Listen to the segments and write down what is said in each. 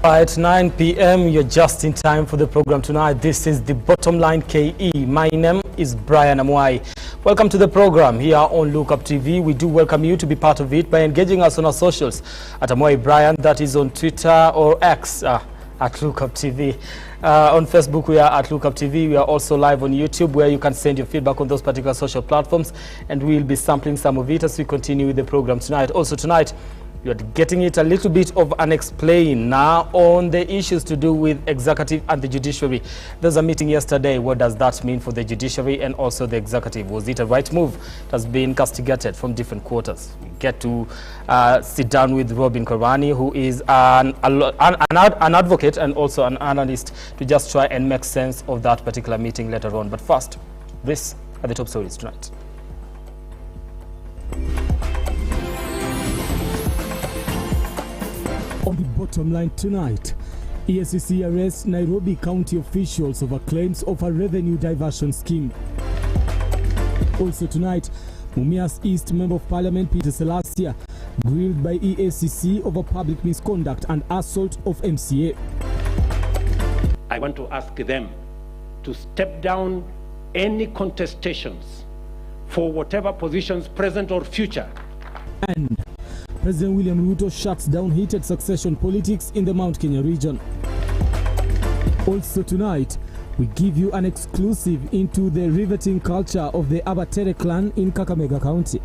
At 9 p.m. you're just in time for the program tonight. This is the Bottom Line KE. My name is Brian Amwai. Welcome to the program here on Lookuptv. We do welcome you to be part of it by engaging us on our socials at Amwai Brian, that is on Twitter or X at Lookuptv. On Facebook we are at Lookuptv. We are also live on YouTube, where you can send your feedback on those particular social platforms, and we'll be sampling some of it as we continue with the program tonight. Also tonight, you're getting it a little bit of an explain now on the issues to do with executive and the judiciary. There's a meeting yesterday. What does that mean for the judiciary and also the executive? Was it a right move? It has been castigated from different quarters. We get to sit down with Robin Korani, who is an advocate and also an analyst, to just try and make sense of that particular meeting later on. But first, these are the top stories tonight. On the bottom line tonight, Eacc arrests Nairobi County officials over claims of a revenue diversion scheme. Also tonight, Mumias East Member of Parliament Peter Selassie grilled by Eacc over public misconduct and assault of MCA. I want to ask them to step down any contestations for whatever positions, present or future. And President William RUTO shuts down heated succession politics in the Mount Kenya region. Also tonight, we give you an exclusive into the riveting culture of the Abatere clan in Kakamega County.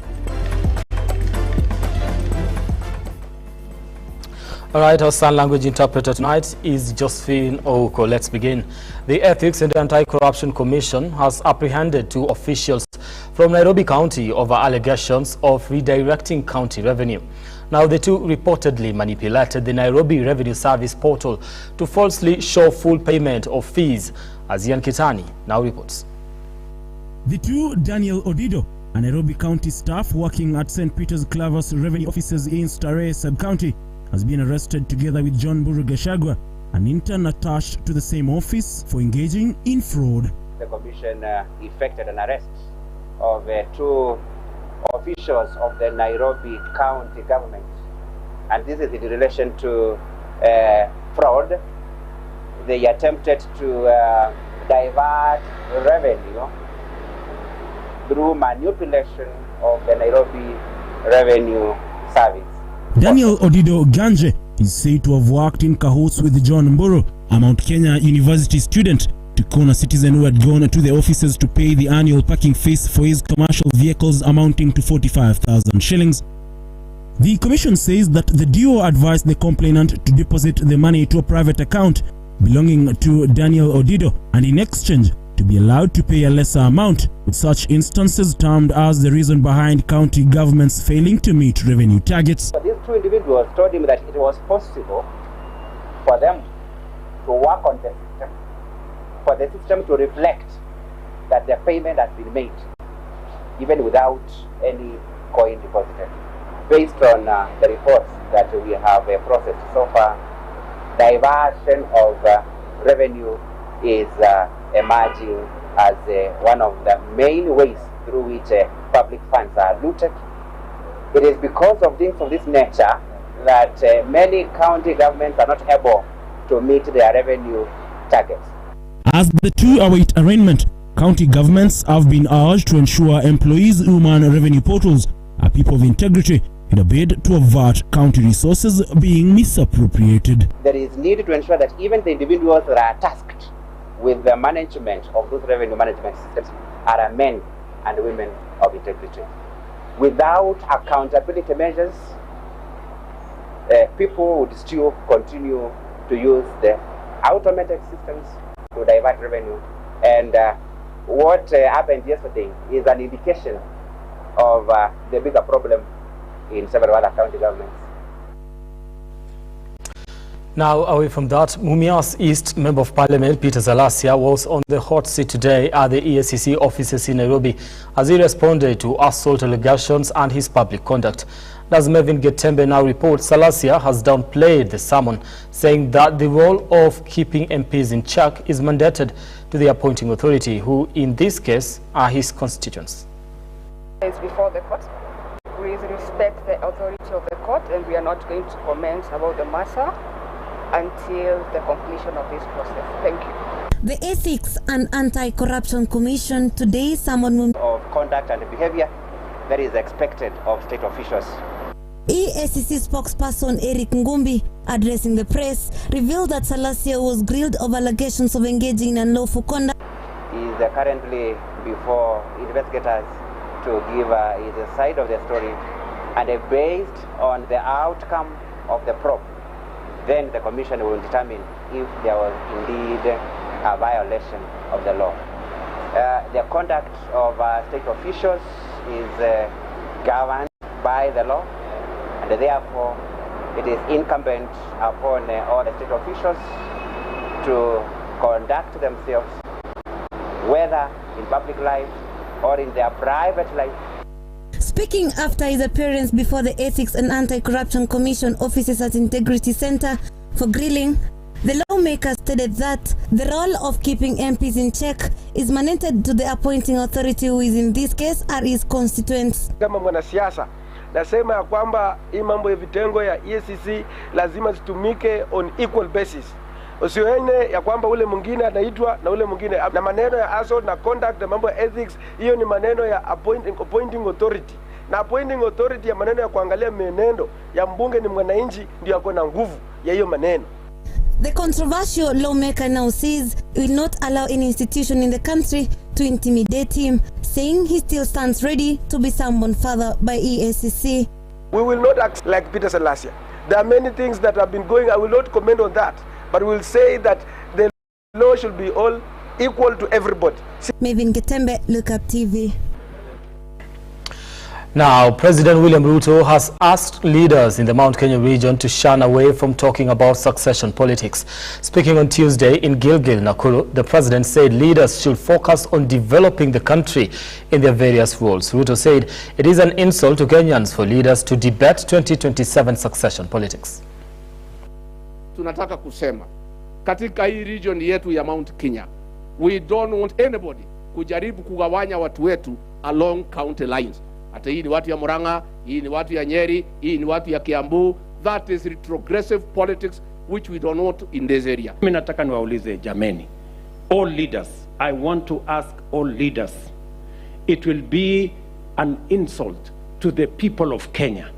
Alright, our sign language interpreter tonight is Josephine Ouko. Let's begin. The Ethics and Anti-Corruption Commission has apprehended 2 officials from Nairobi County over allegations of redirecting county revenue. Now, the 2 reportedly manipulated the Nairobi Revenue Service portal to falsely show full payment of fees, as Ian Kitani now reports. The 2, Daniel Odido, a Nairobi County staff working at St. Peter's Clavers Revenue Offices in Starehe Sub-County, has been arrested together with John Buru Gashagwa, an intern attached to the same office, for engaging in fraud. The commission effected an arrest of 2 officials of the Nairobi County government, and this is in relation to fraud. They attempted to divert revenue through manipulation of the Nairobi Revenue Service. Daniel Odido Ganje is said to have worked in cahoots with John Mburu, a Mount Kenya University student, to con a citizen who had gone to the offices to pay the annual parking fees for his commercial vehicles amounting to 45,000 shillings. The commission says that the duo advised the complainant to deposit the money to a private account belonging to Daniel Odido, and in exchange to be allowed to pay a lesser amount, with such instances termed as the reason behind county governments failing to meet revenue targets. But these 2 individuals told him that it was possible for them to work on the system, for the system to reflect that the payment has been made, even without any coin deposited. Based on the reports that we have processed so far, diversion of revenue is emerging as one of the main ways through which public funds are looted. It is because of things of this nature that many county governments are not able to meet their revenue targets. As the 2 await arraignment, county governments have been urged to ensure employees who man revenue portals are people of integrity in a bid to avert county resources being misappropriated. There is need to ensure that even the individuals that are tasked with the management of those revenue management systems are men and women of integrity. Without accountability measures, people would still continue to use the automated systems to divert revenue. And what happened yesterday is an indication of the bigger problem in several other county governments. Now, away from that, Mumias East Member of Parliament Peter Selassie was on the hot seat today at the Eacc offices in Nairobi as he responded to assault allegations and his public conduct. As Mervyn Getembe now reports, Selassie has downplayed the sermon, saying that the role of keeping MPs in check is mandated to the appointing authority, who in this case are his constituents. Is before the court. We respect the authority of the court, and we are not going to comment about the matter. until the completion of this process. Thank you. The Ethics and Anti-Corruption Commission today summoned Of conduct and behavior that is expected of state officials. Eacc spokesperson Eric Ngumbi, addressing the press, revealed that Salasya was grilled of allegations of engaging in unlawful conduct. He is currently before investigators to give his side of the story, and based on the outcome of the probe, then the commission will determine if there was indeed a violation of the law. The conduct of state officials is governed by the law, and therefore it is incumbent upon all the state officials to conduct themselves, whether in public life or in their private life. Speaking after his appearance before the Ethics and Anti-Corruption Commission offices at Integrity Center for grilling, the lawmaker stated that the role of keeping MPs in check is mandated to the appointing authority, who is in this case are his constituents. Kama mwanasiasa nasema ya kwamba hii mambo ya vitengo ya EACC lazima zitumike on equal basis. Usione ya kwamba ule mwingine anaitwa na ule mwingine, na maneno ya assault na conduct na mambo ya ethics, hiyo ni maneno ya appointing authority. Na appointing authority ya maneno ya kuangalia menendo ya mbunge ni mwananchi, ndio ako na nguvu ya hiyo maneno. The controversial lawmaker now says he will not allow any institution in the country to intimidate him, saying he still stands ready to be summoned further by EACC. We will not act like Peter Salasya. There are many things that have been going. I will not comment on that, but we will say that the law should be all equal to everybody. Mavin Getembe, Lookuptv. Now, President William RUTO has asked leaders in the Mount Kenya region to shun away from talking about succession politics. Speaking on Tuesday in Gilgil, Nakuru, the president said leaders should focus on developing the country in their various roles. RUTO said it is an insult to Kenyans for leaders to debate 2027 succession politics. Tunataka kusema katika hii region yetu ya Mount Kenya, we don't want anybody kujaribu kugawanya watu wetu along county lines. Hata hii ni watu ya Murang'a, hii ni watu ya Nyeri, hii ni watu ya Kiambu. That is retrogressive politics which we don't want in this area. Mimi nataka niwaulize jameni, all leaders, I want to ask all leaders, it will be an insult to the people of Kenya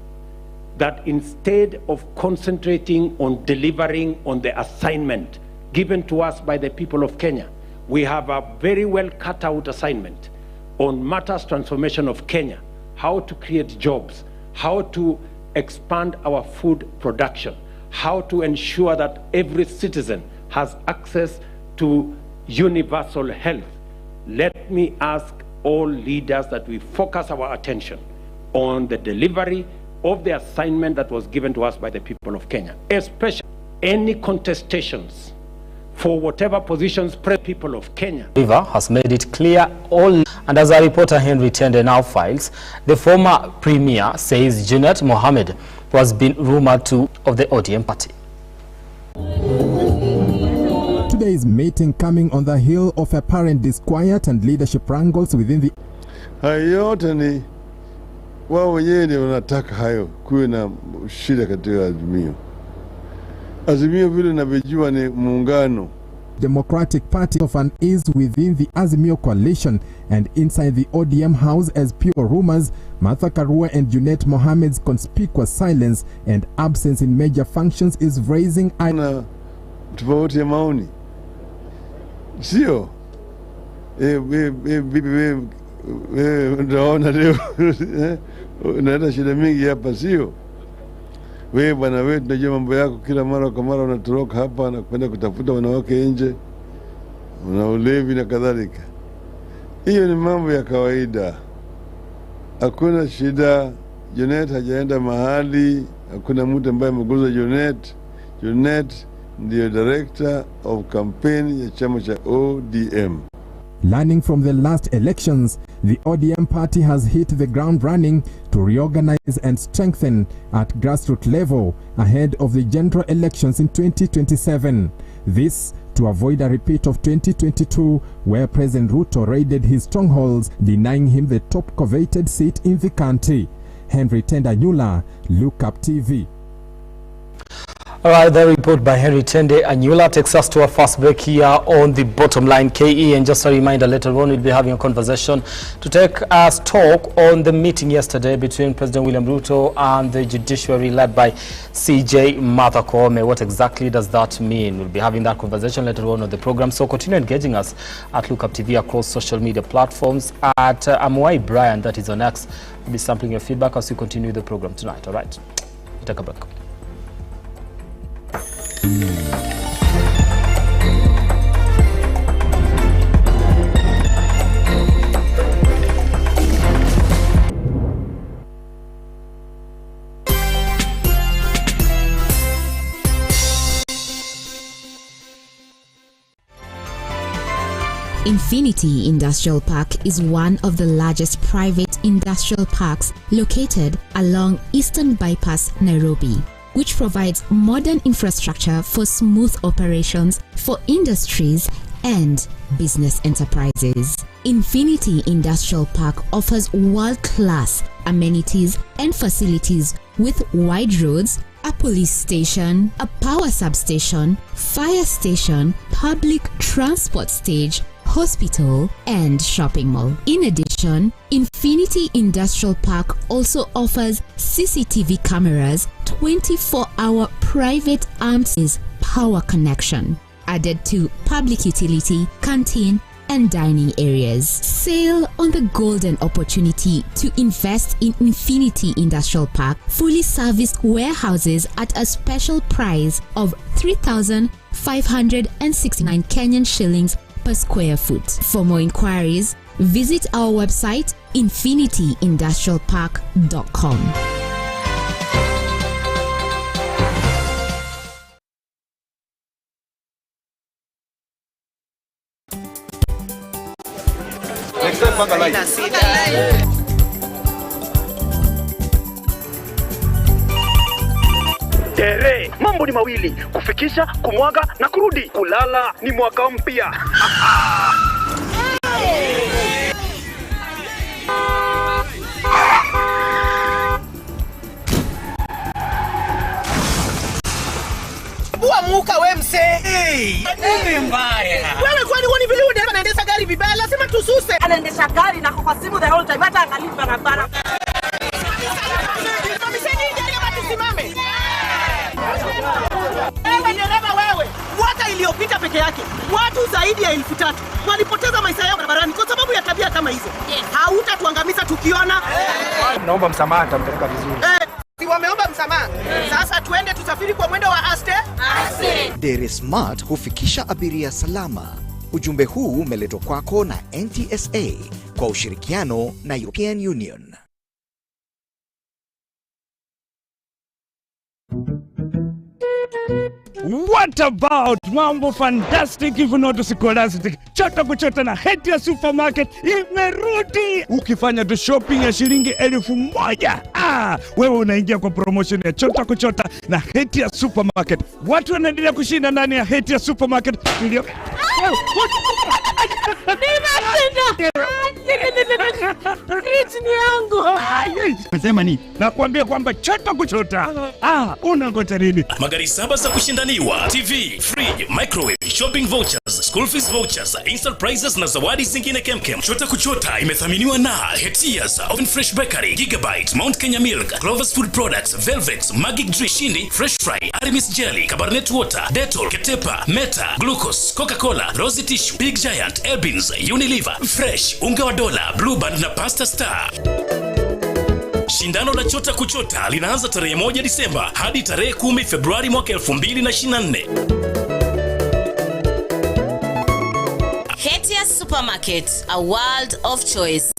that instead of concentrating on delivering on the assignment given to us by the people of Kenya, we have a very well cut out assignment on matters transformation of Kenya, how to create jobs, how to expand our food production, how to ensure that every citizen has access to universal health. Let me ask all leaders that we focus our attention on the delivery of the assignment that was given to us by the people of Kenya, especially any contestations for whatever positions people of Kenya. River has made it clear all, and as our reporter Henry Tende now files, the former premier says Junet Mohammed was being rumored to of the ODM party. Today's meeting coming on the heel of apparent disquiet and leadership wrangles within the hayote ni wao wenyewe ndio wanataka hayo kuwe na shida katika azimio. Azimio vile navyojua ni muungano. Democratic Party of an is within the Azimio coalition and inside the ODM house as pure rumors. Martha Karua and Junet Mohammed's conspicuous silence and absence in major functions is raising na tofauti ya maoni. Sio unaona leo unaenda shida mingi hapa, sio wewe bwana, wewe tunajua mambo yako, kila mara kwa mara unatoroka hapa na kwenda kutafuta wanawake nje, una ulevi na kadhalika. Hiyo ni mambo ya kawaida, hakuna shida. Junet hajaenda mahali, hakuna mtu ambaye ameguza Junet. Junet ndio director of campaign ya chama cha ODM. Learning from the last elections, the ODM party has hit the ground running to reorganize and strengthen at grassroots level ahead of the general elections in 2027. This to avoid a repeat of 2022, where President RUTO raided his strongholds, denying him the top coveted seat in the country. Henry Tendanyula, Lookuptv. All right, the report by Henry Tende Anyula takes us to our first break here on the Bottom Line KE. And just a reminder, later on we'll be having a conversation to take us talk on the meeting yesterday between President William Ruto and the judiciary led by CJ Martha Koome. What exactly does that mean? We'll be having that conversation later on the program. So continue engaging us at Lookuptv across social media platforms. At Amwai Brian, that is on X. We'll be sampling your feedback as we continue the program tonight. All right, take a break. Infinity Industrial Park is one of the largest private industrial parks located along Eastern Bypass, Nairobi, which provides modern infrastructure for smooth operations for industries and business enterprises. Infinity Industrial Park offers world-class amenities and facilities with wide roads, a police station, a power substation, fire station, public transport stage, hospital, and shopping mall. In addition, Infinity Industrial Park also offers CCTV cameras, 24-hour private arms power connection, added to public utility, canteen, and dining areas. Sail on the golden opportunity to invest in Infinity Industrial Park fully serviced warehouses at a special price of 3,569 Kenyan shillings per square foot. For more inquiries, visit our website infinityindustrialpark.com. Tere, mambo ni mawili, kufikisha, kumwaga na kurudi. Kulala ni mwaka mpya. Muka we mse. Nini mbaya? Wewe kwani wani vile dereva anaendesha gari vibaya, lazima tususe. Anaendesha gari na kwa simu the whole time, hata angalia barabara. Wewe dereva wewe, mwaka iliyopita peke yake watu zaidi ya 3,000 walipoteza maisha yao barabarani kwa sababu ya tabia kama hizo. Hautatuangamiza tukiona. Naomba msamaha, nitampeleka vizuri. Si wameomba msamaha. Sasa tuende tusafiri kwa mwendo wa aste. Dere Smart hufikisha abiria salama. Ujumbe huu umeletwa kwako na NTSA kwa ushirikiano na European Union. What about mambo fantastic if not scholastic? Chota kuchota na Hetia Supermarket imerudi. Ukifanya tu shopping ya shilingi 1,000, wewe unaingia kwa promotion ya chota kuchota na Hetia Supermarket. Watu wanaendelea kushinda ndani ya Hetia Supermarket. Nasema ni nakwambia kwamba chota kuchota. Unangoja nini? Magari 7 za kushindaniwa, TV, fridge, microwave, shopping vouchers, school fees vouchers, instant prizes na zawadi zingine kemkem. Chota kuchota imethaminiwa na Hetia's Oven Fresh Bakery, Gigabyte, Mount Kenya Milk, Clover's Food Products, Velvex, Magic Drink, Shindi, Fresh Fry, Arimis Jelly, Cabernet Water, Dettol, Ketepa, Meta, Glucose, Coca-Cola, Rosy Tissue, Big Giant, Elbins, Unilever, Fresh, Unga wa Dola, Blue Band na Pasta Star. Shindano la chota kuchota linaanza tarehe 1 Disemba hadi tarehe 10 Februari mwaka 2024. Hetia Supermarket, a world of choice.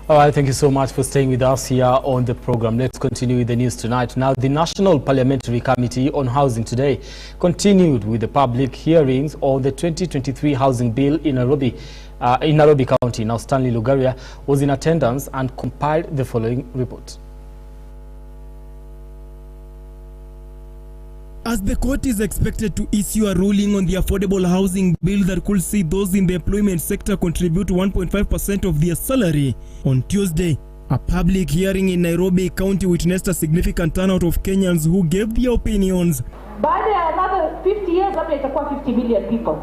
All right, thank you so much for staying with us here on the program. Let's continue with the news tonight. Now, the National Parliamentary Committee on Housing today continued with the public hearings on the 2023 Housing Bill in Nairobi County. Now, Stanley Lugaria was in attendance and compiled the following report. As the court is expected to issue a ruling on the affordable housing bill that could see those in the employment sector contribute 1.5% of their salary, on Tuesday, a public hearing in Nairobi County witnessed a significant turnout of Kenyans who gave their opinions. Baada ya another 50 years hapa itakuwa 50 million people.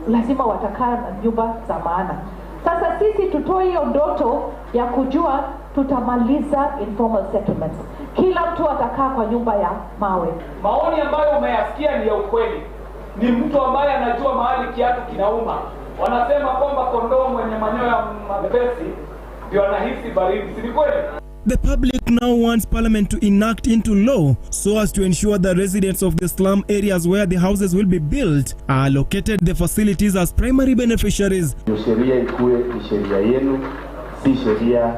Lazima watakaa na nyumba za maana. Sasa sisi tutoe hiyo ndoto ya kujua tutamaliza informal settlements. Kila mtu atakaa kwa nyumba ya mawe. Maoni ambayo umeyasikia ni ya ukweli. Ni mtu ambaye anajua mahali kiatu kinauma. Wanasema kwamba kondoo mwenye manyoya mepesi ndio anahisi baridi. Si kweli? The public now wants Parliament to enact into law so as to ensure the residents of the slum areas where the houses will be built are allocated the facilities as primary beneficiaries. Sheria ikuwe ni sheria yenu, si sheria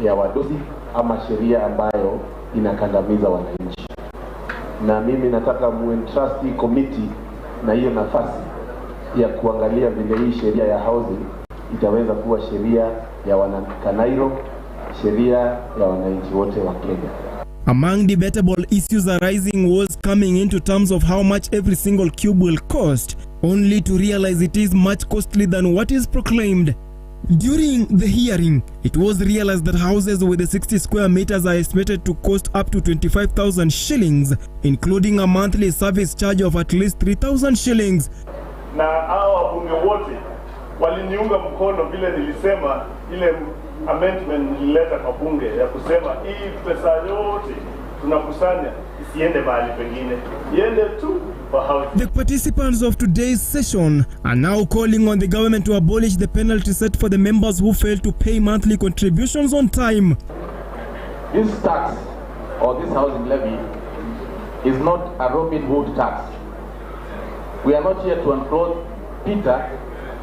ya wadosi ama sheria ambayo inakandamiza wananchi. Na mimi nataka muentrust committee na hiyo nafasi ya kuangalia vile hii sheria ya housing itaweza kuwa sheria ya wanakanairo, sheria ya wananchi wote wa Kenya. Among debatable issues arising was coming into terms of how much every single cube will cost, only to realize it is much costly than what is proclaimed. During the hearing, it was realized that houses with the 60 square meters are estimated to cost up to 25,000 shillings, including a monthly service charge of at least 3,000 shillings. Na hao wabunge wote waliniunga mkono vile nilisema ile amendment nilileta kwa bunge ya kusema hii pesa yote tunakusanya isiende mahali pengine, iende tu kwa housing. The participants of today's session are now calling on the government to abolish the penalty set for the members who fail to pay monthly contributions on time. This tax or this housing levy is not a Robin Hood tax. We are not here to unclothe Peter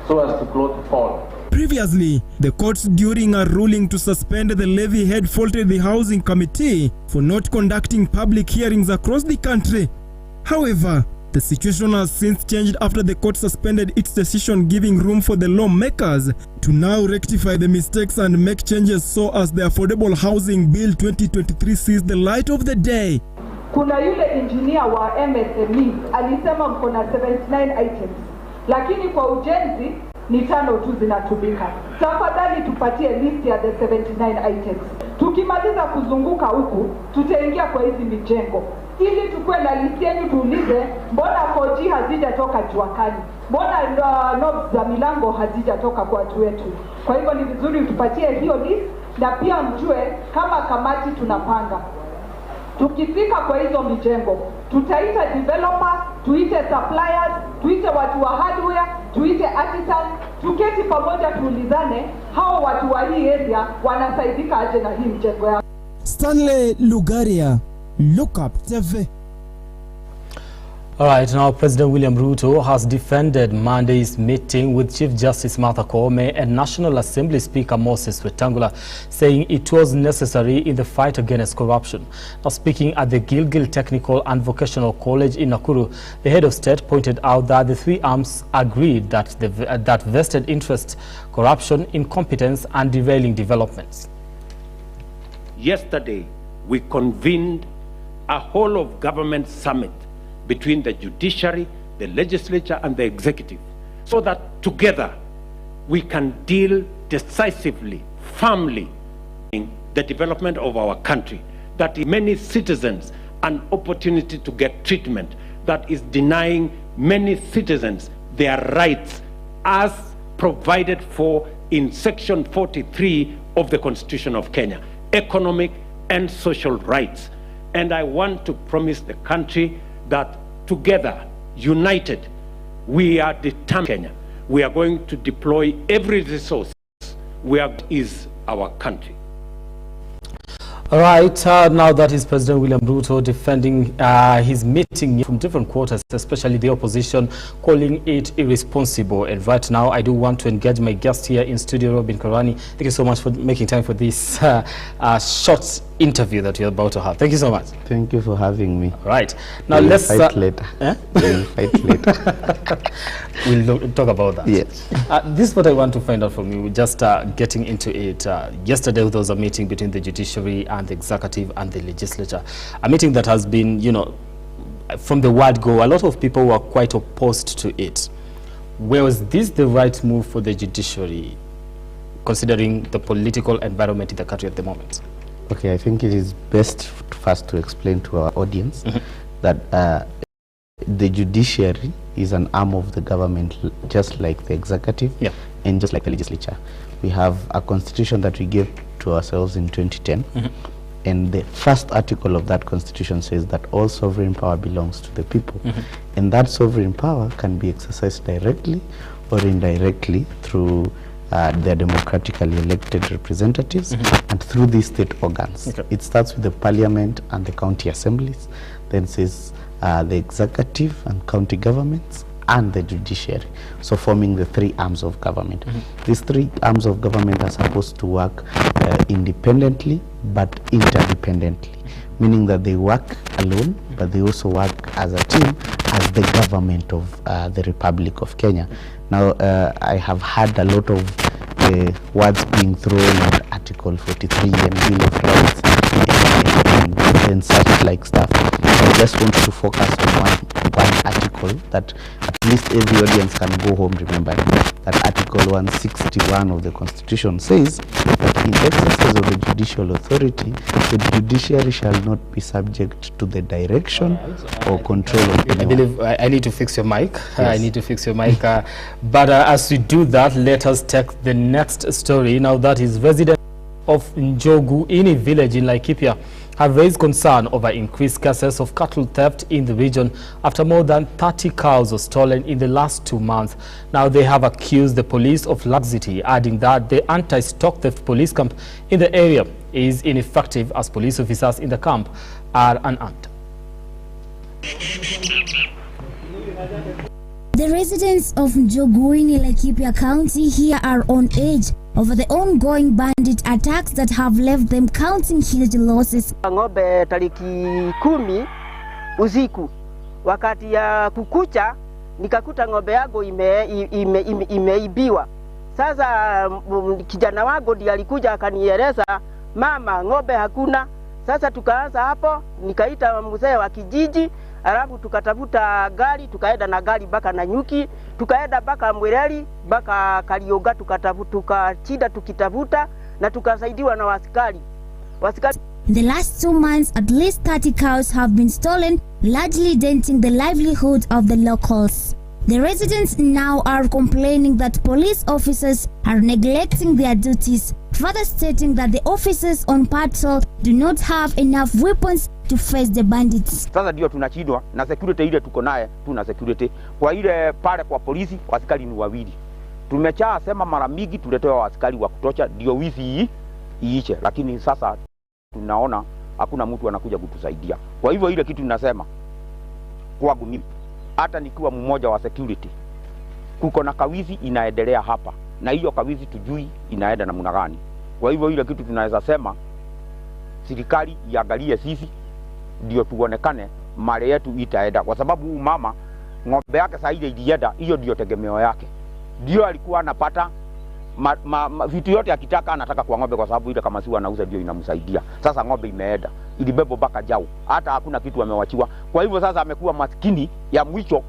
so as to clothe Paul. Previously, the courts during a ruling to suspend the levy had faulted the Housing Committee for not conducting public hearings across the country. However, the situation has since changed after the court suspended its decision, giving room for the lawmakers to now rectify the mistakes and make changes so as the Affordable Housing Bill 2023 sees the light of the day. Kuna yule engineer wa MSME alisema mko na 79 items, lakini kwa ujenzi ni 5 tu zinatumika. Tafadhali tupatie list ya the 79 items. Tukimaliza kuzunguka huku, tutaingia kwa hizi mijengo. Ili tukue na list yenu tuulize, mbona koji hazijatoka juakani? Mbona knobs za milango hazijatoka kwa watu wetu? Kwa hivyo ni vizuri tupatie hiyo list na pia mjue kama kamati tunapanga. Tukifika kwa hizo mijengo, tutaita developers, tuite suppliers, tuite watu wa hardware, tuite artisans, tuketi pamoja tuulizane hao watu wa hii area wanasaidika aje na hii mjengo yao. Stanley Lugaria, Lookuptv. All right, now President William Ruto has defended Monday's meeting with Chief Justice Martha Koome and National Assembly Speaker Moses Wetangula, saying it was necessary in the fight against corruption. Now, speaking at the Gilgil Technical and Vocational College in Nakuru, the head of state pointed out that the three arms agreed that that vested interest, corruption, incompetence, and derailing developments. Yesterday, we convened a whole of government summit between the judiciary, the legislature, and the executive, so that together we can deal decisively, firmly in the development of our country, that many citizens an opportunity to get treatment, that is denying many citizens their rights as provided for in Section 43 of the Constitution of Kenya, economic and social rights. And I want to promise the country that together, united, we are determined Kenya. We are going to deploy every resource where is our country. All right, now that is President William Ruto defending his meeting from different quarters, especially the opposition, calling it irresponsible. And right now, I do want to engage my guest here in studio, Robin Karani. Thank you so much for making time for this short interview that you're about to have. Thank you so much. Thank you for having me. All right, now let's fight later. We'll fight later. We'll talk about that. Yes. This is what I want to find out from you. Just getting into it. Yesterday, there was a meeting between the judiciary and the executive and the legislature. A meeting that has been, from the word go, a lot of people were quite opposed to it. Was this the right move for the judiciary, considering the political environment in the country at the moment? Okay, I think it is best first to explain to our audience that the judiciary is an arm of the government, just like the executive and just like the legislature. We have a constitution that we gave to ourselves in 2010. And the first article of that constitution says that all sovereign power belongs to the people. And that sovereign power can be exercised directly or indirectly through their democratically elected representatives and through these state organs. It starts with the parliament and the county assemblies, then says the executive and county governments and the judiciary, so forming the three arms of government. These three arms of government are supposed to work independently but interdependently, meaning that they work alone but they also work as a team as the government of the Republic of Kenya. Now I have had a lot of words being thrown at Article 43 and Bill of Rights and such like stuff. I just want to focus on one article that at least every audience can go home remembering. That Article 161 of the Constitution says that in exercise of the judicial authority, the judiciary shall not be subject to the direction or control of anyone. I believe I need to fix your mic. Yes. I need to fix your mic. But as we do that, let us take the next story. Now that is residents of Njogu in a village in Laikipia have raised concern over increased cases of cattle theft in the region after more than 30 cows were stolen in the last 2 months. Now they have accused the police of laxity, adding that the anti-stock theft police camp in the area is ineffective as police officers in the camp are unarmed. The residents of Njogu in Laikipia County here are on edge over the ongoing bandit attacks that have left them counting huge losses. Ng'ombe tariki 10 usiku wakati ya kukucha nikakuta ng'ombe yangu imeibiwa. Sasa kijana wangu ndiye alikuja akanieleza, mama, ng'ombe hakuna. Sasa tukaanza hapo, nikaita mzee wa kijiji, alafu tukatafuta gari, tukaenda na gari baka na nyuki, tukaenda baka Mwireli, baka Karioga, tukachida tukitafuta na tukasaidiwa na wasikari. In the last 2 months, at least 30 cows have been stolen, largely denting the livelihood of the locals. The residents now are complaining that police officers are neglecting their duties, further stating that the officers on patrol do not have enough weapons to face the bandits. Sasa ndio tunachidwa na security ile tuko naye, tuna security. Kwa ile pale kwa polisi, askari ni wawili. Tumechaa sema mara mingi tuletewa askari wa kutosha ndio wizi iiche, lakini sasa tunaona hakuna mtu anakuja kutusaidia. Kwa hivyo ile kitu ninasema kwangu mimi, hata nikiwa mmoja wa security, kuko na kawizi inaendelea hapa, na hiyo kawizi tujui inaenda namna gani. Kwa hivyo ile kitu tunaweza sema serikali iangalie sisi ndio tuonekane mali yetu itaenda, kwa sababu mama ng'ombe yake saa ile ilienda, hiyo ndio tegemeo yake. Ndio alikuwa anapata vitu yote akitaka anataka kwa ng'ombe, kwa sababu ile kama si anauza ndio inamsaidia. Sasa ng'ombe imeenda, ilibebo baka jao, hata hakuna kitu amewachiwa. Kwa hivyo sasa amekuwa maskini ya mwisho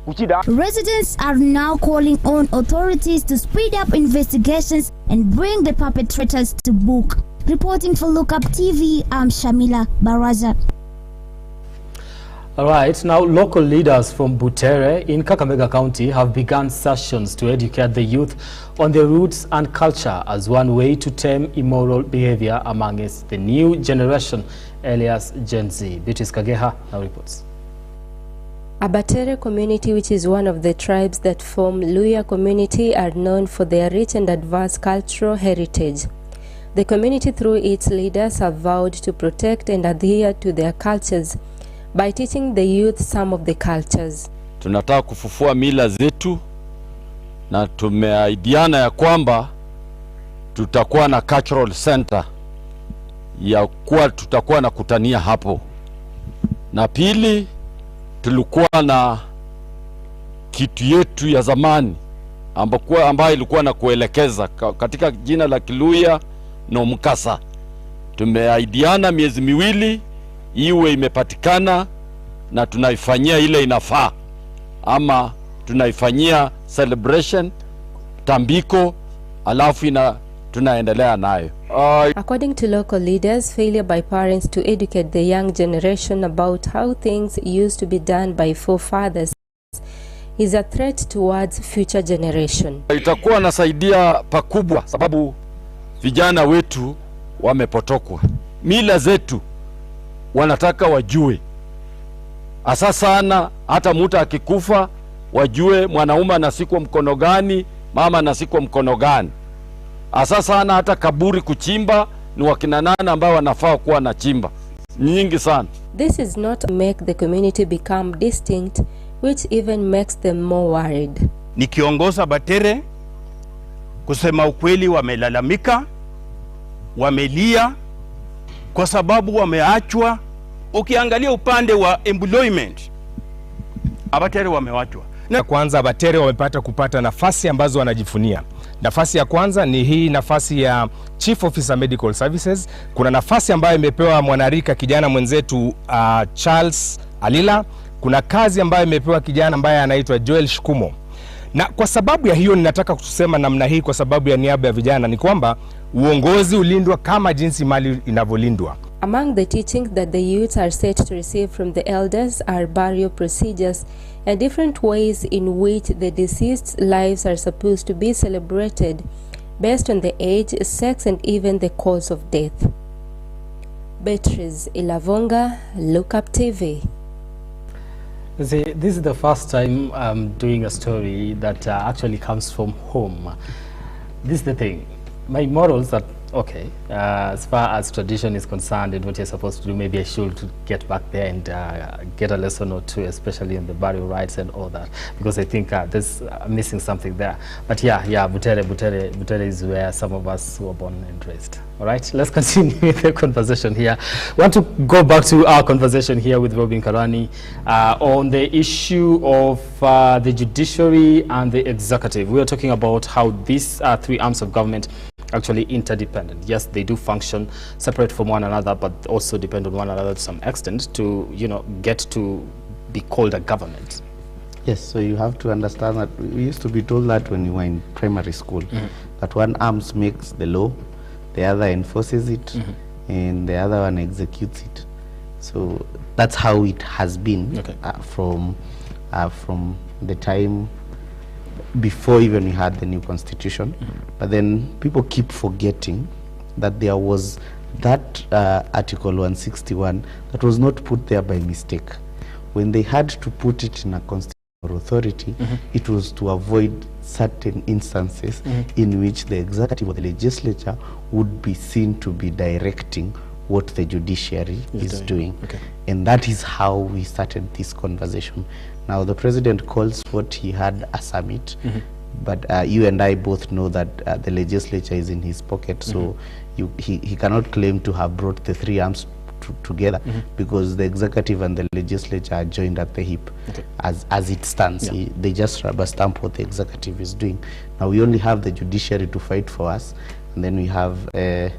kuchida. Residents are now calling on authorities to speed up investigations and bring the perpetrators to book. Reporting for Lookuptv, I'm Shamila Baraza. All right, now local leaders from Butere in Kakamega County have begun sessions to educate the youth on their roots and culture as one way to tame immoral behavior amongst the new generation, alias Gen Z. Beatrice Kageha now reports. Abatere community, which is one of the tribes that form Luya community, are known for their rich and diverse cultural heritage. The community, through its leaders, have vowed to protect and adhere to their cultures by teaching the youth some of the cultures. Tunataka kufufua mila zetu na tumeaidiana ya kwamba tutakuwa na cultural center ya kuwa tutakuwa na kutania hapo. Na pili, tulikuwa na kitu yetu ya zamani ambayo ilikuwa na kuelekeza katika jina la Kiluya no Mkasa. Tumeaidiana miezi miwili iwe imepatikana na tunaifanyia ile inafaa, ama tunaifanyia celebration tambiko alafu tunaendelea nayo. According to local leaders, failure by parents to educate the young generation about how things used to be done by forefathers is a threat towards future generation. Itakuwa nasaidia pakubwa sababu vijana wetu wamepotokwa. Mila zetu wanataka wajue. Asa sana hata mtu akikufa wajue mwanaume anasikwa mkono gani, mama anasikwa mkono gani. Asa sana hata kaburi kuchimba ni wakina nani ambao wanafaa kuwa na chimba. Nyingi sana. This is not to make the community become distinct, which even makes them more worried. Nikiongoza Batere, kusema ukweli wamelalamika, wamelia kwa sababu wameachwa. Ukiangalia upande wa employment, Abatere wamewachwa. Na kwanza Abatere wamepata kupata nafasi ambazo wanajifunia. Nafasi ya kwanza ni hii nafasi ya Chief Officer Medical Services. Kuna nafasi ambayo imepewa mwanarika kijana mwenzetu Charles Alila. Kuna kazi ambayo imepewa kijana ambaye anaitwa Joel Shkumo. Na kwa sababu ya hiyo ninataka kusema namna hii kwa sababu ya niaba ya vijana ni kwamba uongozi ulindwa kama jinsi mali inavyolindwa. Among the teachings that the youth are set to receive from the elders are burial procedures and different ways in which the deceased's lives are supposed to be celebrated based on the age, sex and even the cause of death. Beatrice Ilavonga, Lookuptv. See, this is the first time I'm doing a story that actually comes from home. This is the thing. My morals are okay. As far as tradition is concerned and what you're supposed to do, maybe I should get back there and get a lesson or two, especially in the burial rites and all that, because I think there's missing something there. But yeah, Butere is where some of us were born and raised. All right, let's continue with the conversation here. I want to go back to our conversation here with Robin Karani on the issue of the judiciary and the executive. We are talking about how these three arms of government actually interdependent. Yes, they do function separate from one another, but also depend on one another to some extent to, you know, get to be called a government. Yes, so you have to understand that we used to be told that when you were in primary school, that one arm makes the law, the other enforces it, and the other one executes it. So that's how it has been from the time before even we had the new constitution. But then people keep forgetting that there was that article 161 that was not put there by mistake. When they had to put it in a constitutional authority, it was to avoid certain instances in which the executive or the legislature would be seen to be directing what the judiciary is doing. And that is how we started this conversation. Now the president calls what he had a summit, but you and I both know that the legislature is in his pocket, so he cannot claim to have brought the three arms together because the executive and the legislature are joined at the hip as it stands. They just rubber stamp what the executive is doing. Now we only have the judiciary to fight for us, and then we have a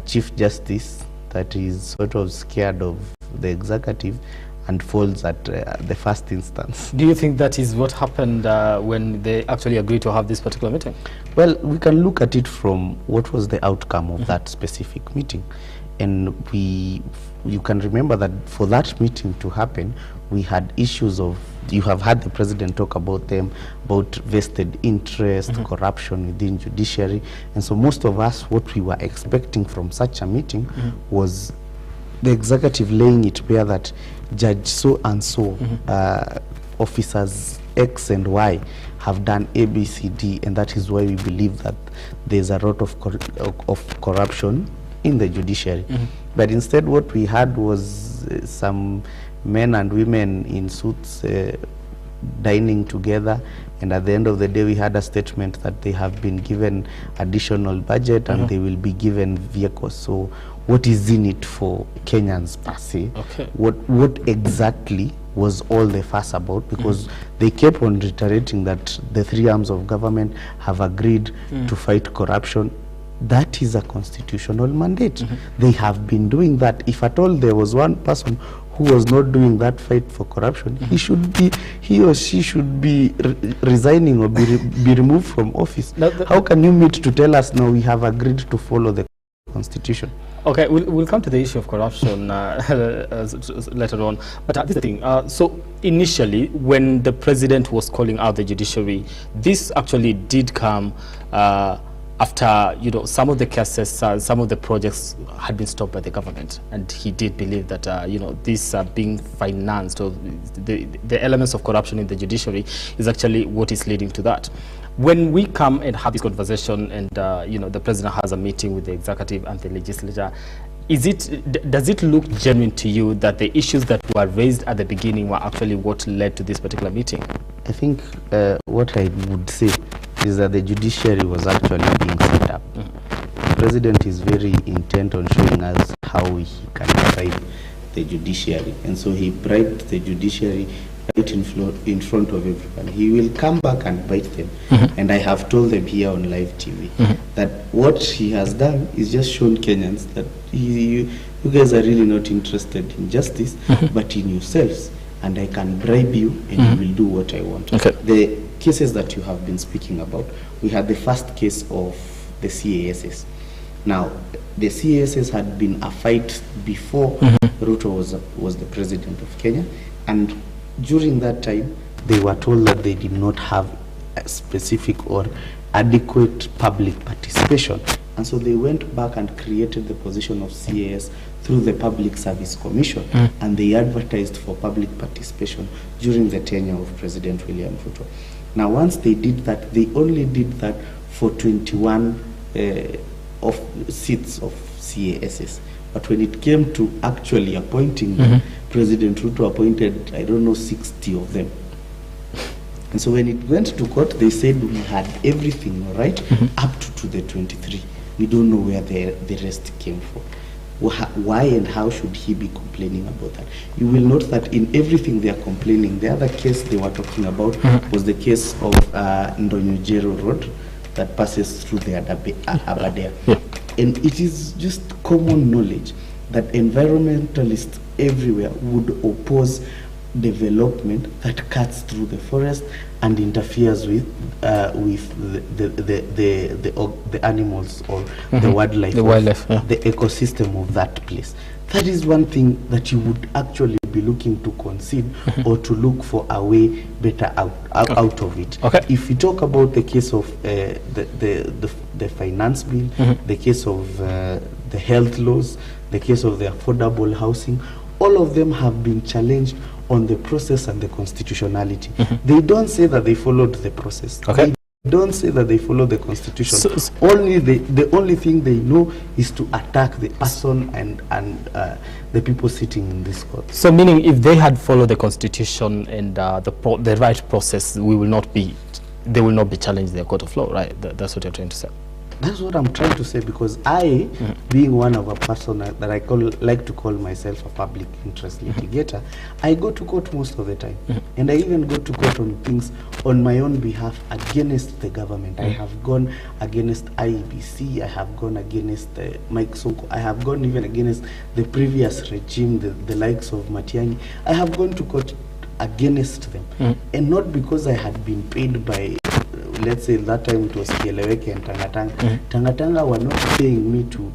chief justice that is sort of scared of the executive and falls at the first instance. Do you think that is what happened when they actually agreed to have this particular meeting? Well, we can look at it from what was the outcome of that specific meeting. And you can remember that for that meeting to happen, we had issues of, you have had the president talk about them, about vested interest, corruption within judiciary. And so most of us, what we were expecting from such a meeting was the executive laying it bare that Judge so and so, officers X and Y have done A, B, C, D, and that is why we believe that there's a lot of corruption in the judiciary. But instead what we had was some men and women in suits dining together, and at the end of the day we had a statement that they have been given additional budget and they will be given vehicles. So what is in it for Kenyans per se? What exactly was all the fuss about? Because they kept on reiterating that the three arms of government have agreed to fight corruption. That is a constitutional mandate. They have been doing that. If at all there was one person who was not doing that fight for corruption, he or she should be resigning or be removed from office. How can you meet to tell us now we have agreed to follow the constitution? Okay, we'll come to the issue of corruption later on. But this is the thing. So initially, when the president was calling out the judiciary, this actually did come after, you know, some of the cases, some of the projects had been stopped by the government, and he did believe that, you know, these are being financed, or the elements of corruption in the judiciary is actually what is leading to that. When we come and have this conversation, and you know, the president has a meeting with the executive and the legislature, does it look genuine to you that the issues that were raised at the beginning were actually what led to this particular meeting? I think what I would say is that the judiciary was actually being set up. The president is very intent on showing us how he can bribe the judiciary, and so he bribed the judiciary right in front of everyone. He will come back and bite them. And I have told them here on live TV that what he has done is just shown Kenyans that you guys are really not interested in justice, but in yourselves, and I can bribe you and you will do what I want. Okay. The cases that you have been speaking about, we had the first case of the CASs. Now, the CASs had been a fight before RUTO was the president of Kenya, and during that time, they were told that they did not have a specific or adequate public participation. And so they went back and created the position of CAS through the Public Service Commission, and they advertised for public participation during the tenure of President William Ruto. Now, once they did that, they only did that for 21 of seats of CASs. But when it came to actually appointing them, President Ruto appointed, I don't know, 60 of them. And so when it went to court, they said we had everything, all right, up to the 23. We don't know where the rest came from. Why and how should he be complaining about that? You will note that in everything they are complaining, the other case they were talking about was the case of Ndonyojero Road that passes through the Aberdare. And it is just common knowledge that environmentalists everywhere would oppose development that cuts through the forest and interferes with the animals or the wildlife, the ecosystem of that place. That is one thing that you would actually be looking to concede or to look for a way better out of it. Okay. If you talk about the case of the finance bill, the case of the health laws, the case of the affordable housing, all of them have been challenged on the process and the constitutionality. They don't say that they followed the process. Okay. They don't say that they follow the constitution. Only the only thing they know is to attack the person and the people sitting in this court. So meaning if they had followed the constitution and the right process, they will not be challenged in the court of law, right? That's what you're trying to say. That's what I'm trying to say, because I, being one of a person that I like to call myself a public interest litigator, I go to court most of the time. And I even go to court on things on my own behalf against the government. I have gone against IEBC, I have gone against Mike Sonko, I have gone even against the previous regime, the likes of Matiang'i. I have gone to court against them. And not because I had been paid by, let's say that time it was Kieleweke and Tangatanga. Tangatanga were not paying me to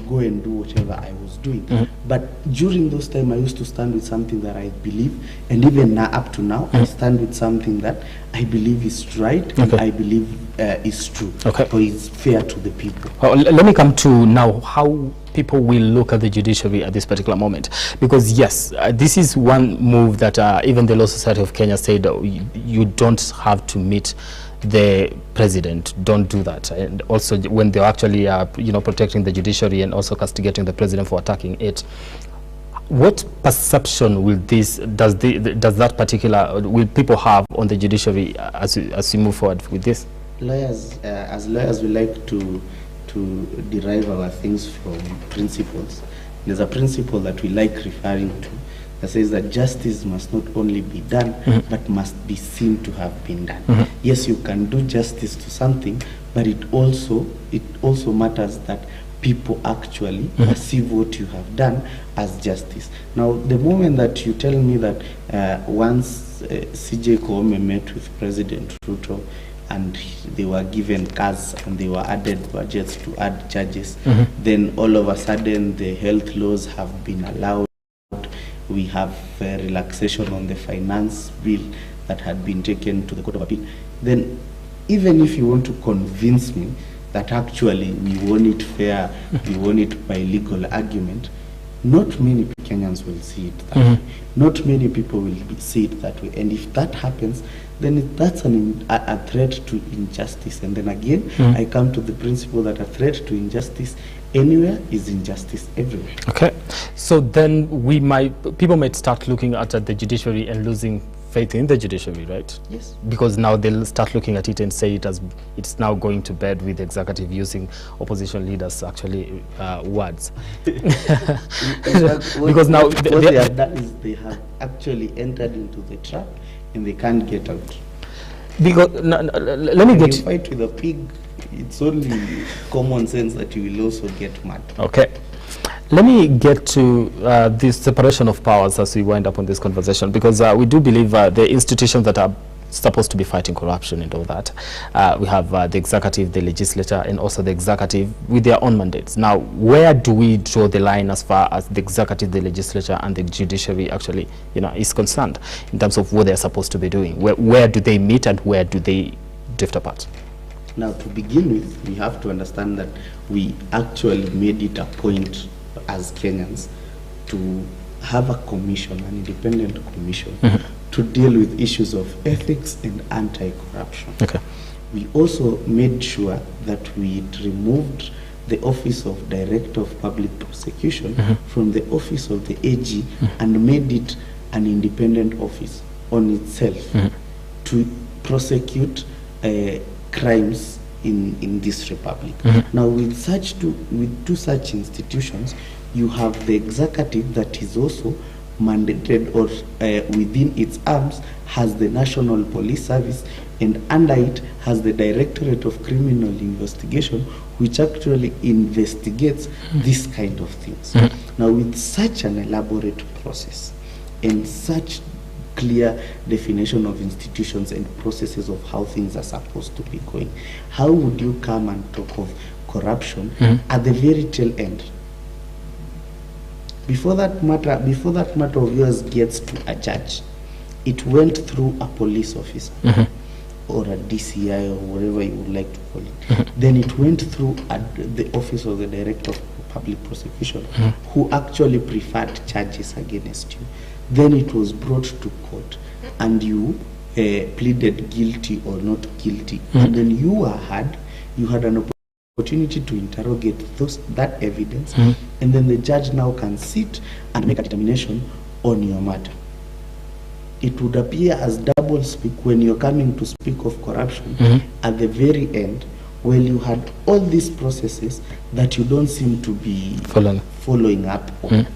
go and do whatever I was doing. But during those times, I used to stand with something that I believe, and even now, up to now, I stand with something that I believe is right, and I believe is true, or is fair to the people. Let me come to now how people will look at the judiciary at this particular moment, because yes, this is one move that even the Law Society of Kenya said you don't have to meet the president, don't do that. And also when they're actually protecting the judiciary and also castigating the president for attacking it, what perception will will people have on the judiciary as we move forward with this? Lawyers, as lawyers, we like to derive our things from principles. There's a principle that we like referring to that says that justice must not only be done, but must be seen to have been done. Yes, you can do justice to something, but it also matters that people actually perceive what you have done as justice. Now, the moment that you tell me that once CJ Koome met with President RUTO and they were given cars and they were added budgets to add judges, then all of a sudden the health laws have been allowed. We have relaxation on the finance bill that had been taken to the Court of Appeal. Then even if you want to convince me that actually we won it fair, we won it by legal argument, not many Kenyans will see it that way. Not many people will see it that way. And if that happens, then that's a threat to injustice. And then again, I come to the principle that a threat to injustice anywhere is injustice everywhere. Okay, so then people might start looking at the judiciary and losing faith in the judiciary, right? Yes. Because now they'll start looking at it and say it's now going to bed with the executive using opposition leaders actually words. Because now what they have done is they have actually entered into the trap and they can't get out. Because let me get you fight with a pig, it's only common sense that you will also get mad. Okay. Let me get to this separation of powers as we wind up on this conversation, because we do believe the institutions that are supposed to be fighting corruption and all that. We have the executive, the legislature, and also the executive with their own mandates. Now, where do we draw the line as far as the executive, the legislature, and the judiciary actually, is concerned in terms of what they're supposed to be doing? Where do they meet and where do they drift apart? Now, to begin with, we have to understand that we actually made it a point as Kenyans to have a commission, an independent commission, to deal with issues of ethics and anti-corruption. Okay. We also made sure that we removed the office of Director of Public Prosecution from the office of the AG and made it an independent office on itself to prosecute crimes in this republic. Now, with two such institutions, you have the executive that is also mandated or within its arms has the National Police Service, and under it has the Directorate of Criminal Investigation, which actually investigates this kind of things. Now, with such an elaborate process and such clear definition of institutions and processes of how things are supposed to be going, how would you come and talk of corruption at the very tail end? Before that matter of yours gets to a judge, it went through a police officer or a DCI or whatever you would like to call it. Then it went through the office of the Director of Public Prosecution, who actually preferred charges against you. Then it was brought to court, and you pleaded guilty or not guilty, and then you had an opportunity to interrogate that evidence, and then the judge now can sit and make a determination on your matter. It would appear as double speak when you're coming to speak of corruption at the very end, when you had all these processes that you don't seem to be following up on.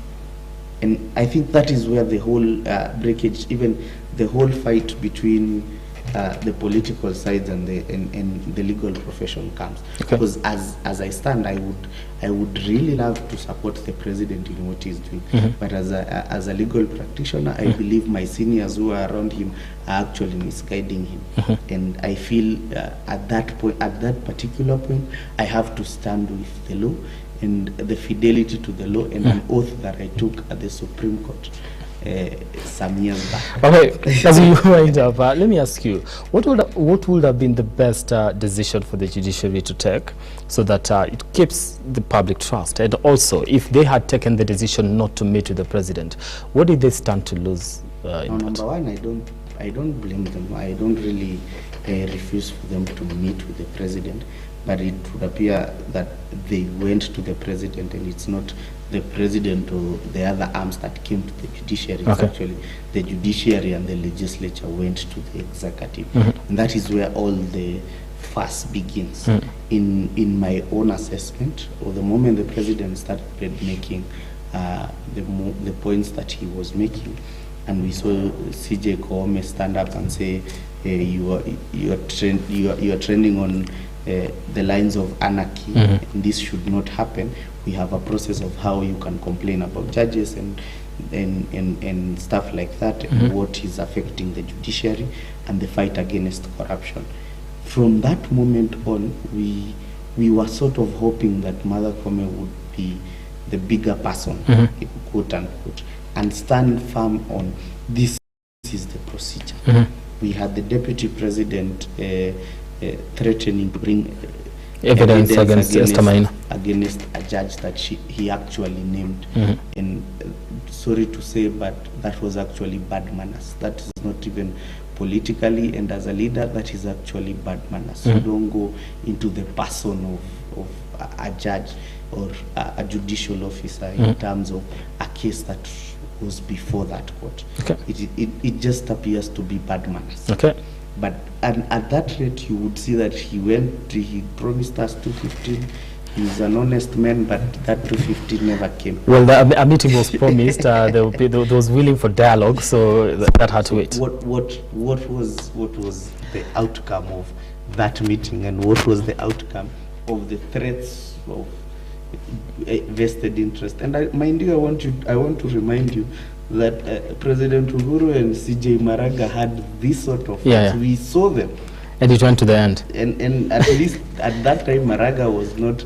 And I think that is where the whole breakage, even the whole fight between the political sides and the legal profession comes. Because as I stand, I would really love to support the president in what he's doing. But as a legal practitioner, I believe my seniors who are around him are actually misguiding him. And I feel at that particular point, I have to stand with the law and the fidelity to the law and an oath that I took at the Supreme Court some years back. Okay, as you wind up, let me ask you, what would have been the best decision for the judiciary to take so that it keeps the public trust? And also, if they had taken the decision not to meet with the president, what did they stand to lose? Number one, I don't blame them. I don't really refuse for them to meet with the president. But it would appear that they went to the president, and it's not the president or the other arms that came to the judiciary. It's actually the judiciary and the legislature went to the executive. And that is where all the fuss begins. In my own assessment, or the moment the president started making the points that he was making, and we saw CJ Koome stand up and say, you are trending on the lines of anarchy. And this should not happen. We have a process of how you can complain about judges and stuff like that, and what is affecting the judiciary and the fight against corruption. From that moment on, we were sort of hoping that Martha Koome would be the bigger person, quote unquote, and stand firm on this is the procedure. We had the deputy president threatening to bring evidence against a judge that he actually named. And sorry to say, but that was actually bad manners. That is not even politically, and as a leader, that is actually bad manners. So don't go into the person of a judge or a judicial officer in terms of a case that was before that court. It just appears to be bad manners. But at that rate, you would see that he promised us 215. He's an honest man, but that 215 never came. Well, a meeting was promised. There was willing for dialogue, so that had to wait. What was the outcome of that meeting, and what was the outcome of the threats of vested interest? And mind you, I want to remind you that President Uhuru and CJ Maraga had this sort of fights. We saw them, and it went to the end. And at least at that time, Maraga was not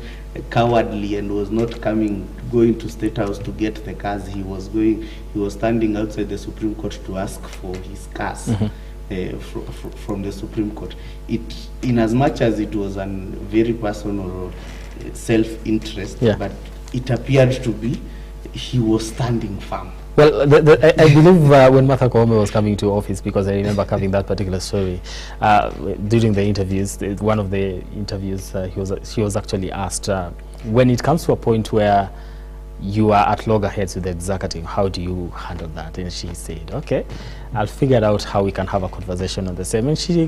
cowardly and was not going to State House to get the cars. He was standing outside the Supreme Court to ask for his cars from the Supreme Court. In as much as it was a very personal self-interest, but it appeared to be he was standing firm. Well, I believe when Martha Koome was coming to office, because I remember covering that particular story, during the interviews, one of the interviews, she was actually asked, when it comes to a point where you are at loggerheads with the executive, how do you handle that? And she said, okay, I'll figure out how we can have a conversation on the same. And she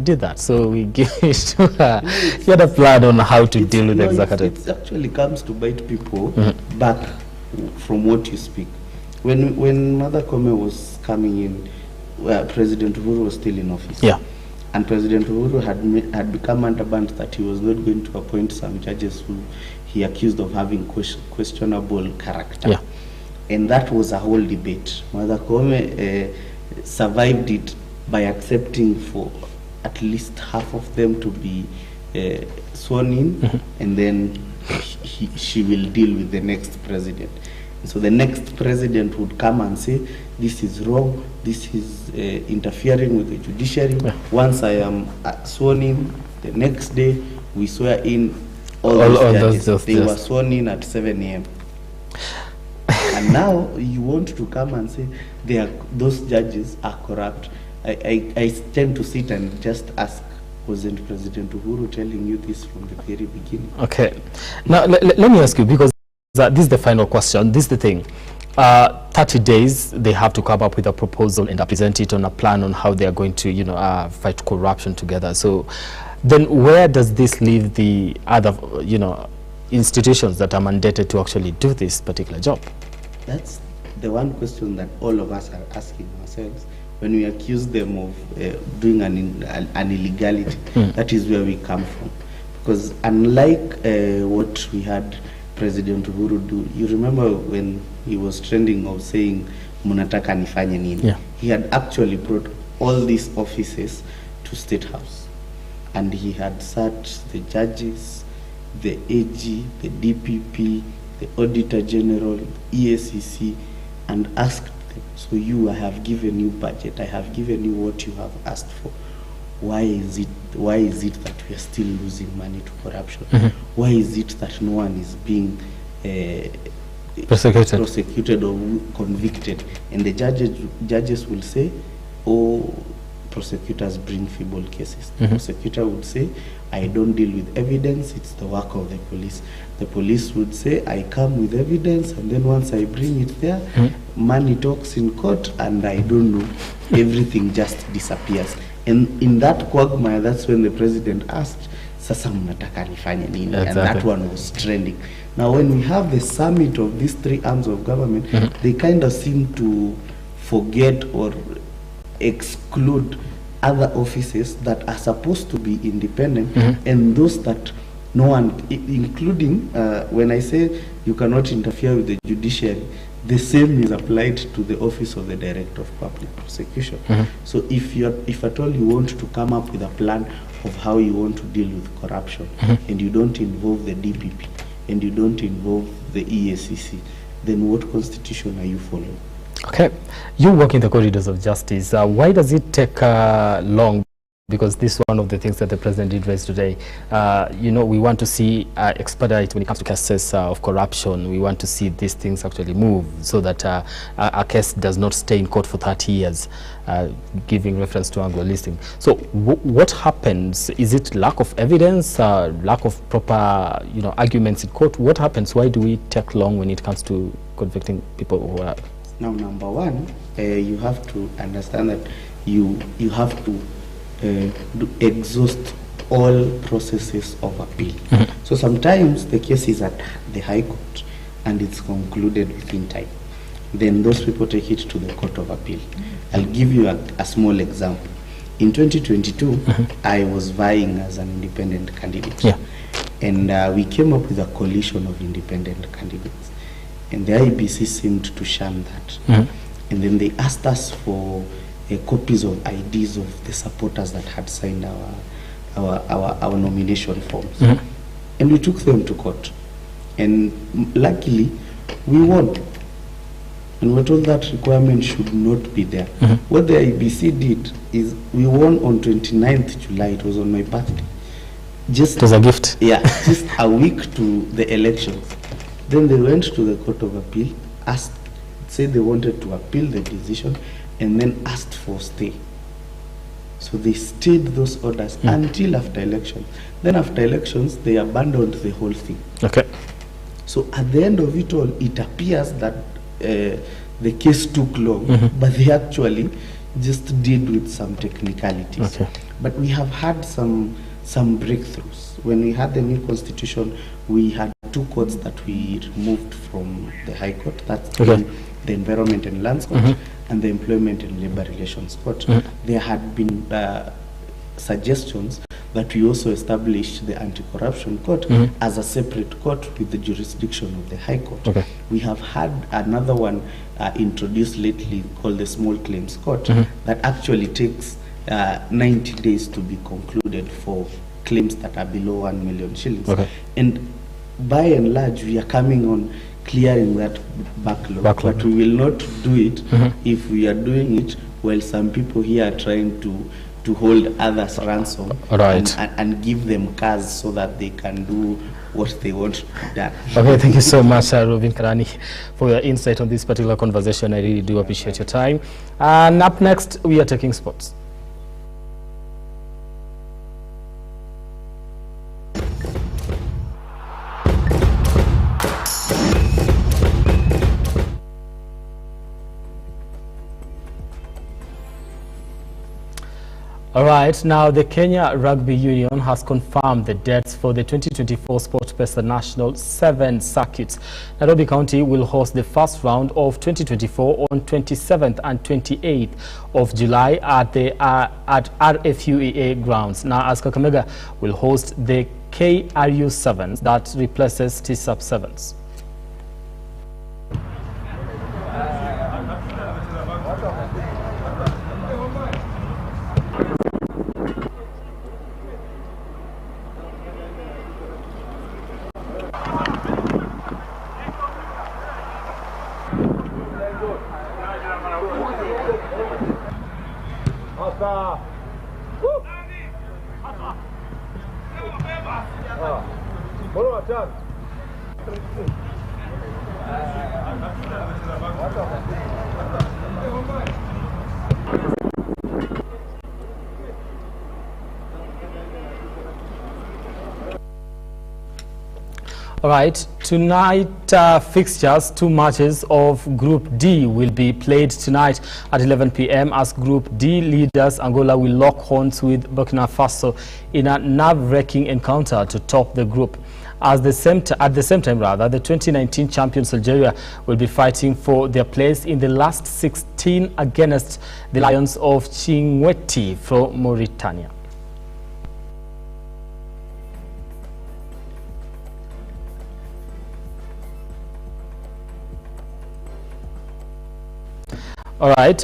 did that. So we gave it to her. She had a plan on how to deal with the executive. It actually comes to bite people back from what you speak. When Martha Koome was coming in, President Uhuru was still in office. And President Uhuru had become adamant that he was not going to appoint some judges who he accused of having questionable character. And that was a whole debate. Martha Koome survived it by accepting for at least half of them to be sworn in, and then she will deal with the next president. So the next president would come and say, this is wrong, this is interfering with the judiciary. Once I am sworn in, the next day we swear in all those judges. They were sworn in at 7 a.m. And now you want to come and say those judges are corrupt. I tend to sit and just ask, wasn't President Uhuru telling you this from the very beginning? Okay. Now, let me ask you, because this is the final question. This is the thing. 30 days, they have to come up with a proposal and present it on a plan on how they are going to, fight corruption together. So then where does this leave the other, institutions that are mandated to actually do this particular job? That's the one question that all of us are asking ourselves. When we accuse them of doing an illegality, that is where we come from. Because unlike what we had President Uhuru do, you remember when he was trending of saying, munataka nifanye nini? He had actually brought all these offices to State House. And he had sat the judges, the AG, the DPP, the Auditor General, Eacc, and asked them, so I have given you budget, I have given you what you have asked for. Why is it that we are still losing money to corruption? Why is it that no one is being prosecuted or convicted? And the judges will say, oh, prosecutors bring feeble cases. The prosecutor would say, I don't deal with evidence, it's the work of the police. The police would say, I come with evidence, and then once I bring it there, money talks in court, and I don't know, everything just disappears. And in that quagmire, that's when the president asked, sasa mnataka nifanye nini? And that one was trending. Now when we have the summit of these three arms of government, they kind of seem to forget or exclude other offices that are supposed to be independent and those that no one, including when I say you cannot interfere with the judiciary, the same is applied to the office of the Director of Public Prosecution. So if at all you want to come up with a plan of how you want to deal with corruption and you don't involve the DPP and you don't involve the Eacc, then what constitution are you following? Okay, you work in the corridors of justice. Why does it take long? Because this is one of the things that the president did raise today. You know, we want to see expedite when it comes to cases of corruption. We want to see these things actually move so that a case does not stay in court for 30 years, giving reference to Anglo listing. So what happens? Is it lack of evidence, lack of proper, you know, arguments in court? What happens? Why do we take long when it comes to convicting people who are... Now, number one, you have to understand that you have to exhaust all processes of appeal. So sometimes the case is at the High Court and it's concluded within time. Then those people take it to the Court of Appeal. I'll give you a small example. In 2022, I was vying as an independent candidate. And we came up with a coalition of independent candidates. And the IBC seemed to shun that. And then they asked us for copies of IDs of the supporters that had signed our nomination forms. And we took them to court. And luckily, we won. And we're told that requirement should not be there. What the IBC did is we won on 29th July. It was on my birthday. It was a gift. Yeah, just a week to the elections. Then they went to the Court of Appeal, said they wanted to appeal the decision, and then asked for stay. So they stayed those orders until after election. Then after elections, they abandoned the whole thing. Okay. So at the end of it all, it appears that the case took long, but they actually just did with some technicalities. Okay. But we have had some breakthroughs. When we had the new constitution, we had two courts that we removed from the High Court. That's the Environment and Lands Court and the Employment and Labor Relations Court. There had been suggestions that we also establish the Anti-Corruption Court as a separate court with the jurisdiction of the High Court. We have had another one introduced lately called the Small Claims Court that actually takes 90 days to be concluded for claims that are below 1 million shillings. And by and large, we are coming on clearing that backlog. But we will not do it if we are doing it while some people here are trying to hold others ransom and give them cars so that they can do what they want to be done. Okay, thank you so much, Robin Karani, for your insight on this particular conversation. I really do appreciate your time. And up next, we are taking sports. All right, now the Kenya Rugby Union has confirmed the dates for the 2024 Sportpesa National 7 circuits. Nairobi County will host the first round of 2024 on 27th and 28th of July at the RFUEA grounds. Now, as Kakamega will host the KRU 7s that replaces TSAP 7s. All right, tonight fixtures, 2 matches of Group D will be played tonight at 11 p.m. as Group D leaders Angola will lock horns with Burkina Faso in a nerve-wracking encounter to top the group. at the same time, the 2019 champions Algeria will be fighting for their place in the last 16 against the Lions of Chinguetti from Mauritania. All right,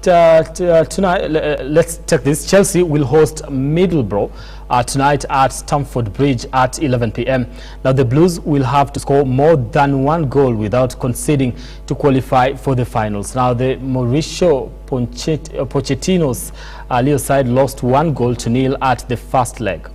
tonight, let's take this. Chelsea will host Middlesbrough tonight at Stamford Bridge at 11 p.m. Now, the Blues will have to score more than one goal without conceding to qualify for the finals. Now, the Mauricio Pochettino's Leo side lost 1-0 at the first leg.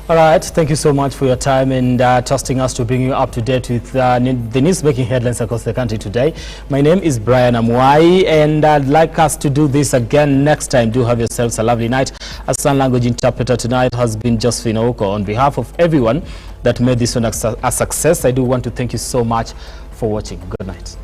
All right, thank you so much for your time and trusting us to bring you up to date with the news making headlines across the country today. My name is Brian Amwai, and I'd like us to do this again next time. Do have yourselves a lovely night. Our sign language interpreter tonight has been Josephine Oko. On behalf of everyone that made this one a success, I do want to thank you so much for watching. Good night.